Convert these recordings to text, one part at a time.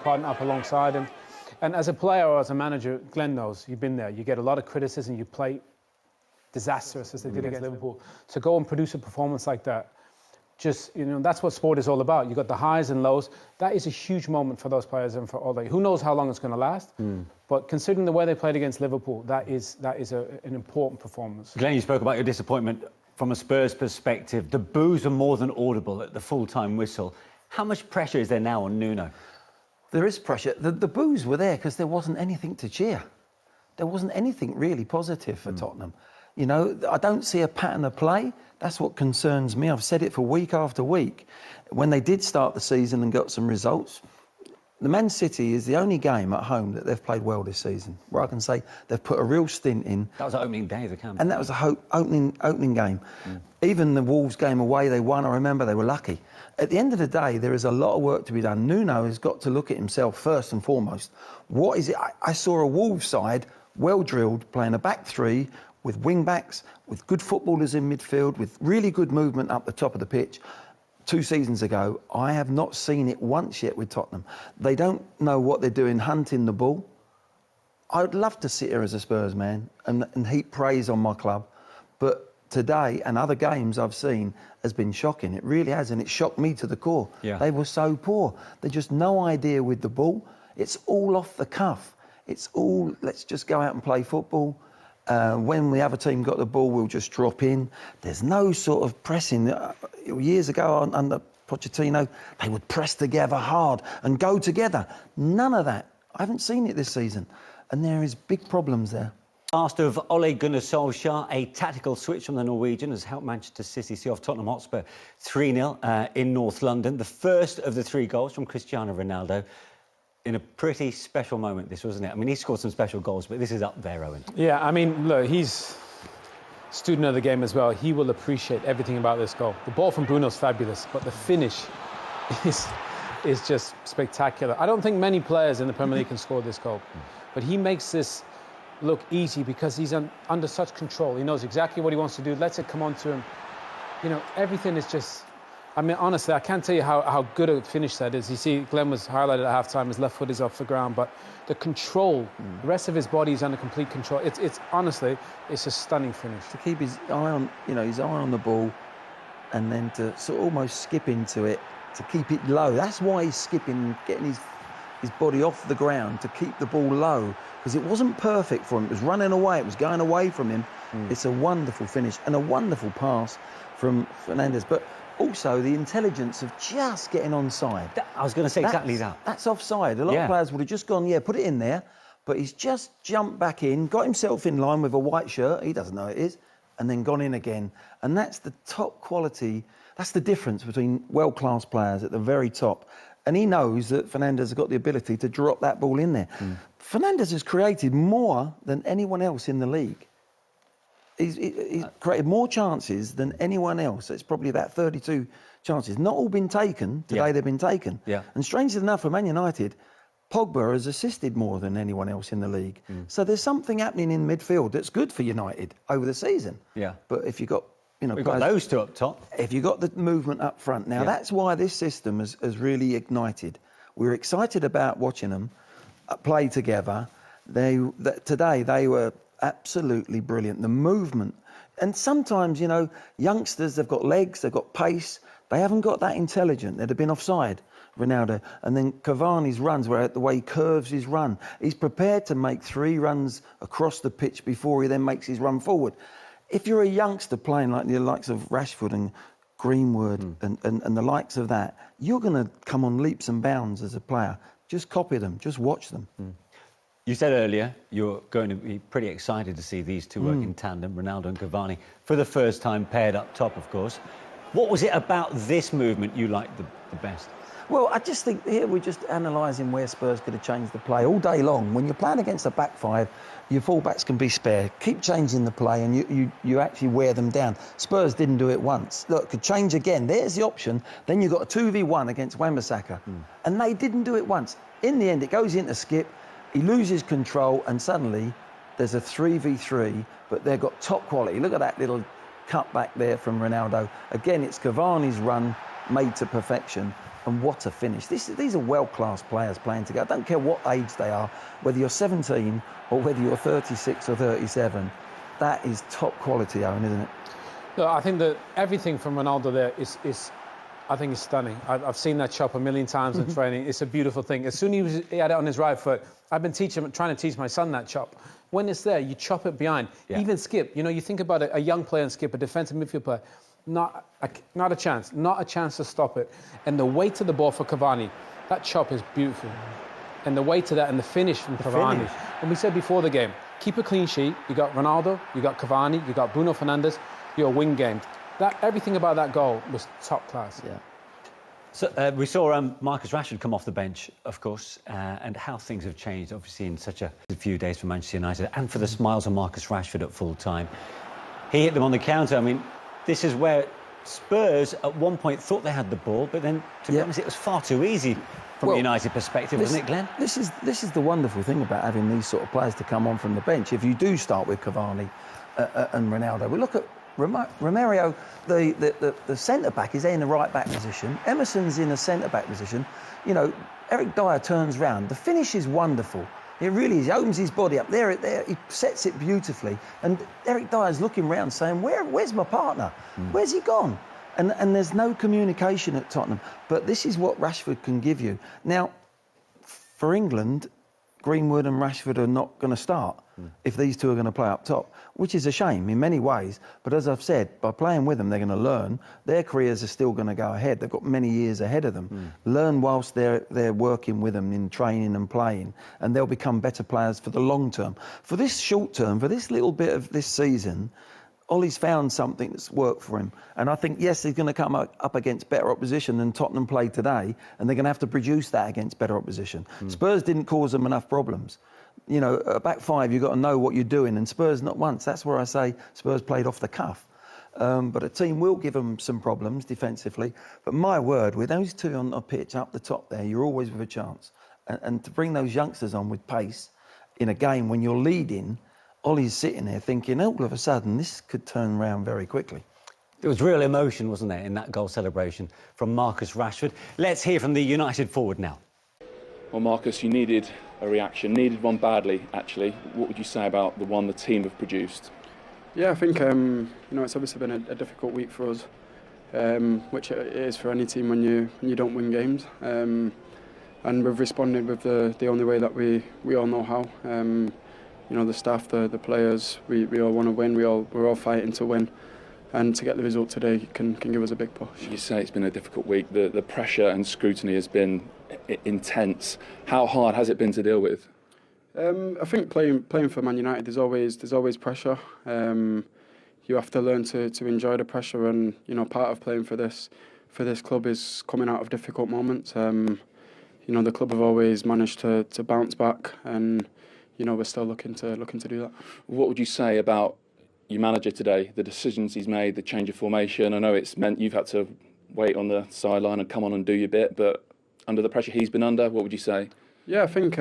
partner up alongside him. And as a player or as a manager, Glenn knows, you've been there. You get a lot of criticism, you play disastrous as they did against Liverpool. To go and produce a performance like that, just, that's what sport is all about. You've got the highs and lows. That is a huge moment for those players and for Ole. Who knows how long it's going to last? But considering the way they played against Liverpool, that is an important performance. Glenn, you spoke about your disappointment from a Spurs perspective. The boos were more than audible at the full-time whistle. How much pressure is there now on Nuno? There is pressure. The boos were there because there wasn't anything to cheer. There wasn't anything really positive for Tottenham. I don't see a pattern of play. That's what concerns me. I've said it for week after week. When they did start the season and got some results, the Man City is the only game at home that they've played well this season, where I can say they've put a real stint in. That was the opening day of the camp. And that was the opening game. Even the Wolves game away, they won. I remember they were lucky. At the end of the day, there is a lot of work to be done. Nuno has got to look at himself first and foremost. What is it? I saw a Wolves side, well drilled, playing a back three with wing-backs, with good footballers in midfield, with really good movement up the top of the pitch. 2 seasons ago, I have not seen it once yet with Tottenham. They don't know what they're doing hunting the ball. I would love to sit here as a Spurs man and heap praise on my club, but today and other games I've seen has been shocking. It really has, and it shocked me to the core. Yeah. They were so poor. They just no idea with the ball. It's all off the cuff. It's all, let's just go out and play football. When the other team got the ball, we'll just drop in. There's no sort of pressing. Years ago under Pochettino, they would press together hard and go together. None of that. I haven't seen it this season. And there is big problems there. Last of Ole Gunnar Solskjaer, a tactical switch from the Norwegian has helped Manchester City see off Tottenham Hotspur 3-0 in North London. The first of the 3 goals from Cristiano Ronaldo. In a pretty special moment, this, wasn't it? I mean, he scored some special goals, but this is up there, Owen. Yeah, I mean, look, he's a student of the game as well. He will appreciate everything about this goal. The ball from Bruno's fabulous, but the finish is just spectacular. I don't think many players in the Premier League can score this goal, but he makes this look easy because he's under such control. He knows exactly what he wants to do, lets it come on to him. Everything is just... I mean, honestly, I can't tell you how good a finish that is. You see, Glenn was highlighted at half-time, his left foot is off the ground, but the control, the rest of his body is under complete control. It's honestly, it's a stunning finish. To keep his eye on, his eye on the ball, and then to sort of almost skip into it, to keep it low. That's why he's skipping, getting his body off the ground to keep the ball low, because it wasn't perfect for him. It was running away, it was going away from him. It's a wonderful finish and a wonderful pass from Fernandes. But also, the intelligence of just getting onside. I was going to say exactly that. That's offside. A lot of players would have just gone, put it in there. But he's just jumped back in, got himself in line with a white shirt, he doesn't know it is, and then gone in again. And that's the top quality. That's the difference between world-class players at the very top. And he knows that Fernandes has got the ability to drop that ball in there. Fernandes has created more than anyone else in the league. He's created more chances than anyone else. It's probably about 32 chances. Not all been taken. Today they've been taken. Yeah. And strangely enough, for Man United, Pogba has assisted more than anyone else in the league. So there's something happening in midfield that's good for United over the season. Yeah. But if you've got... We've got those 2 up top. If you've got the movement up front. Now, that's why this system has really ignited. We're excited about watching them play together. Today, they were absolutely brilliant. The movement. And sometimes, youngsters, they've got legs, they've got pace. They haven't got that intelligent. They'd have been offside, Ronaldo. And then Cavani's runs, where the way he curves his run. He's prepared to make 3 runs across the pitch before he then makes his run forward. If you're a youngster playing like the likes of Rashford and Greenwood and the likes of that, you're going to come on leaps and bounds as a player. Just copy them, just watch them. You said earlier you're going to be pretty excited to see these 2 work in tandem, Ronaldo and Cavani, for the first time paired up top, of course. What was it about this movement you liked the best? Well, I just think here we're just analysing where Spurs could have changed the play all day long. When you're playing against a back 5, your fullbacks can be spared. Keep changing the play and you actually wear them down. Spurs didn't do it once. Look, could change again. There's the option. Then you've got a 2v1 against Wan-Bissaka. And they didn't do it once. In the end, it goes into Skip. He loses control and suddenly there's a 3v3, but they've got top quality. Look at that little cut back there from Ronaldo. Again, it's Cavani's run made to perfection. And what a finish. These are world-class players playing together. I don't care what age they are, whether you're 17 or whether you're 36 or 37. That is top quality, Owen, isn't it? Look, I think that everything from Ronaldo there is I think is stunning. I've seen that chop a million times in training. It's a beautiful thing. As soon as he had it on his right foot, I've been trying to teach my son that chop. When it's there, you chop it behind. Yeah. Even Skip, you think about a young player and Skip, a defensive midfield player, not a chance to stop it. And the weight of the ball for Cavani, that chop is beautiful. And the weight of that and the finish from Cavani. And we said before the game, keep a clean sheet. You got Ronaldo, you got Cavani, you got Bruno Fernandes, your wing game. Everything about that goal was top class. Yeah. So we saw Marcus Rashford come off the bench, of course, and how things have changed, obviously, in such a few days for Manchester United, and for the smiles of Marcus Rashford at full time. He hit them on the counter. I mean, this is where Spurs at one point thought they had the ball, but then, to be honest, it was far too easy from a United perspective, wasn't it, Glenn? This is the wonderful thing about having these sort of players to come on from the bench. If you do start with Cavani and Ronaldo, we look at Romario, the centre-back is in the right-back position. Emerson's in a centre-back position. Eric Dyer turns round. The finish is wonderful. It really is. He opens his body up. There, he sets it beautifully. And Eric Dyer's looking round saying, where's my partner? Where's he gone? And there's no communication at Tottenham. But this is what Rashford can give you. Now, for England, Greenwood and Rashford are not going to start if these two are going to play up top, which is a shame in many ways. But as I've said, by playing with them, they're going to learn. Their careers are still going to go ahead. They've got many years ahead of them. Learn whilst they're working with them in training and playing, and they'll become better players for the long term. For this short term, for this little bit of this season, Ollie's found something that's worked for him. And I think, yes, he's going to come up against better opposition than Tottenham played today, and they're going to have to produce that against better opposition. Spurs didn't cause them enough problems. A back five, you've got to know what you're doing, and Spurs not once. That's where I say Spurs played off the cuff. But a team will give them some problems defensively. But my word, with those two on the pitch up the top there, you're always with a chance. And to bring those youngsters on with pace in a game when you're leading, Ollie's sitting there thinking, all of a sudden, this could turn around very quickly. There was real emotion, wasn't there, in that goal celebration from Marcus Rashford. Let's hear from the United forward now. Well, Marcus, you needed a reaction, needed one badly, actually. What would you say about the one the team have produced? Yeah, I think, it's obviously been a difficult week for us, which it is for any team when you don't win games. And we've responded with the only way that we all know how. The staff, the players, we all want to win. We're all fighting to win, and to get the result today can give us a big push. You say it's been a difficult week. The pressure and scrutiny has been intense. How hard has it been to deal with? I think playing for Man United, there's always pressure. You have to learn to enjoy the pressure, and part of playing for this club is coming out of difficult moments. The club have always managed to bounce back, and we're still looking to do that. What would you say about your manager today, the decisions he's made, the change of formation? I know it's meant you've had to wait on the sideline and come on and do your bit, but under the pressure he's been under, what would you say? Yeah, I think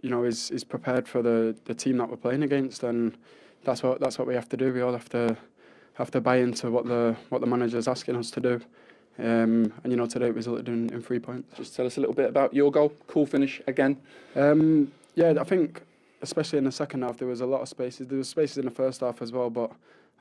he's prepared for the team that we're playing against, and that's what we have to do. We all have to buy into what the manager's asking us to do. And today it resulted in 3 points. Just tell us a little bit about your goal. Cool finish again. Yeah, I think especially in the second half there was a lot of spaces. There was spaces in the first half as well, but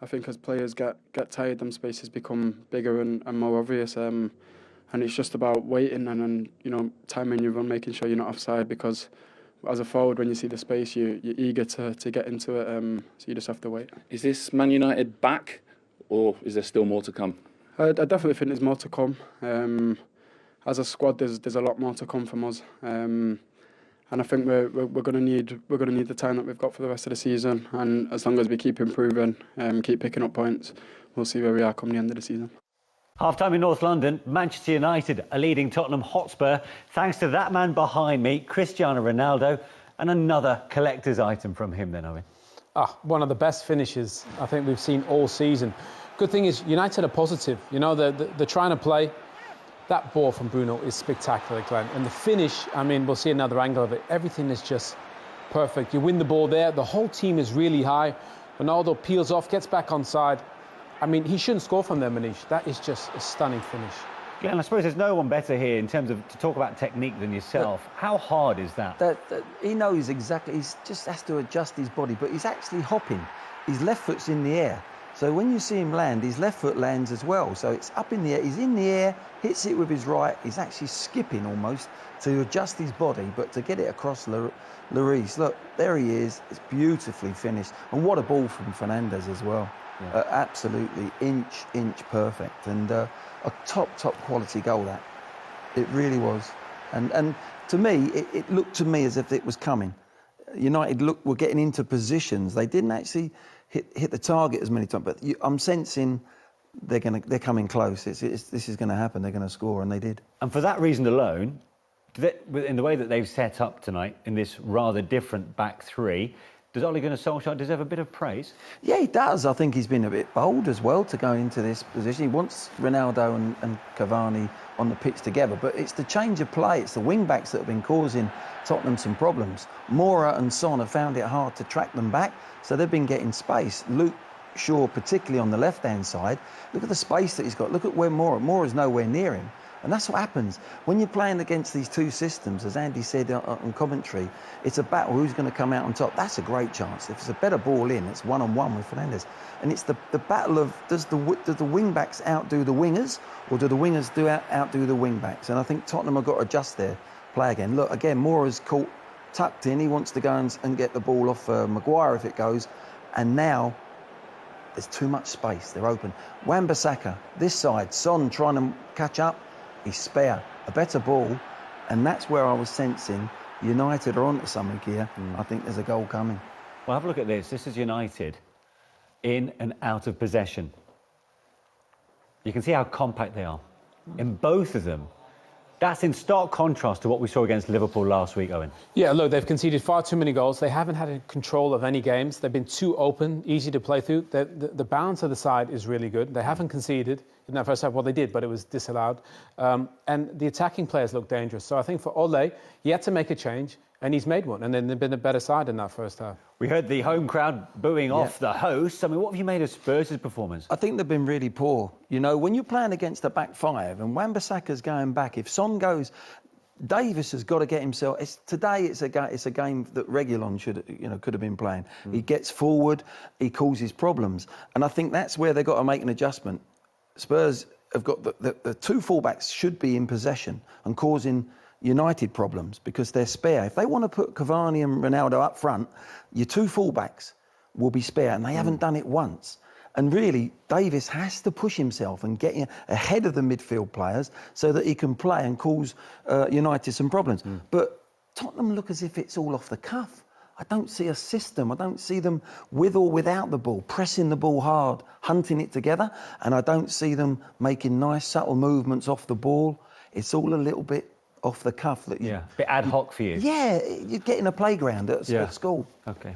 I think as players get tired, them spaces become bigger and more obvious. And it's just about waiting and timing your run, making sure you're not offside, because as a forward, when you see the space, you're eager to get into it. So you just have to wait. Is this Man United back, or is there still more to come? I definitely think there's more to come. As a squad, there's a lot more to come from us. And I think we're going to need the time that we've got for the rest of the season. And as long as we keep improving, keep picking up points, we'll see where we are come the end of the season. Half-time in North London, Manchester United are leading Tottenham Hotspur thanks to that man behind me, Cristiano Ronaldo, and another collector's item from him then, Owen. One of the best finishes I think we've seen all season. Good thing is United are positive. They're trying to play. That ball from Bruno is spectacular, Glenn. And the finish, we'll see another angle of it. Everything is just perfect. You win the ball there. The whole team is really high. Ronaldo peels off, gets back onside. He shouldn't score from there, Manish. That is just a stunning finish. Glenn, I suppose there's no one better here in terms of to talk about technique than yourself. How hard is that? He knows exactly. He just has to adjust his body, but he's actually hopping. His left foot's in the air. So when you see him land, his left foot lands as well. So it's up in the air. He's in the air, hits it with his right. He's actually skipping almost to adjust his body, but to get it across Lloris. Look, there he is. It's beautifully finished. And what a ball from Fernandes as well. Yeah. Absolutely inch perfect. And a top quality goal, that. It really was. And to me, it looked to me as if it was coming. United were getting into positions. They didn't actually hit the target as many times, but I'm sensing they're coming close. This is going to happen. They're going to score, and they did. And for that reason alone, in the way that they've set up tonight in this rather different back three, does Ole Gunnar Solskjaer deserve a bit of praise? Yeah, he does. I think he's been a bit bold as well to go into this position. He wants Ronaldo and Cavani on the pitch together, but it's the change of play. It's the wing-backs that have been causing Tottenham some problems. Moura and Son have found it hard to track them back, so they've been getting space. Luke Shaw, particularly on the left-hand side, look at the space that he's got. Look at where Moura's nowhere near him. And that's what happens when you're playing against these two systems. As Andy said on commentary, it's a battle. Who's going to come out on top? That's a great chance. If it's a better ball in, it's one-on-one with Fernandes. And it's the battle of does the wing-backs outdo the wingers, or do the wingers outdo the wing-backs? And I think Tottenham have got to adjust their play again. Look, again, Moura's caught tucked in. He wants to go and get the ball off Maguire if it goes. And now there's too much space. They're open. Wan-Bissaka, this side. Son trying to catch up. He's spare. A better ball. And that's where I was sensing United are onto something here. I think there's a goal coming. Well, have a look at this. This is United in and out of possession. You can see how compact they are. In both of them. That's in stark contrast to what we saw against Liverpool last week, Owen. Yeah, look, they've conceded far too many goals. They haven't had control of any games. They've been too open, easy to play through. The balance of the side is really good. They haven't conceded in that first half. Well, they did, but it was disallowed. And the attacking players look dangerous. So I think for Ole, he had to make a change, and he's made one. And then they've been a better side in that first half. We heard the home crowd booing off the hosts. I mean, what have you made of Spurs' performance? I think they've been really poor. You know, when you're playing against a back five and Wan-Bissaka's going back, if Son goes, Davis has got to get himself. Today it's a game that Reguilon could have been playing. He gets forward, he causes problems, and I think that's where they've got to make an adjustment. Spurs have got the two fullbacks should be in possession and causing United problems because they're spare. If they want to put Cavani and Ronaldo up front, your two fullbacks will be spare, and they haven't done it once. And really, Davis has to push himself and get ahead of the midfield players so that he can play and cause United some problems. But Tottenham look as if it's all off the cuff. I don't see a system. I don't see them with or without the ball, pressing the ball hard, hunting it together. And I don't see them making nice, subtle movements off the ball. It's all a little bit off the cuff. A bit ad hoc for you. Yeah, you'd get in a playground at school. OK.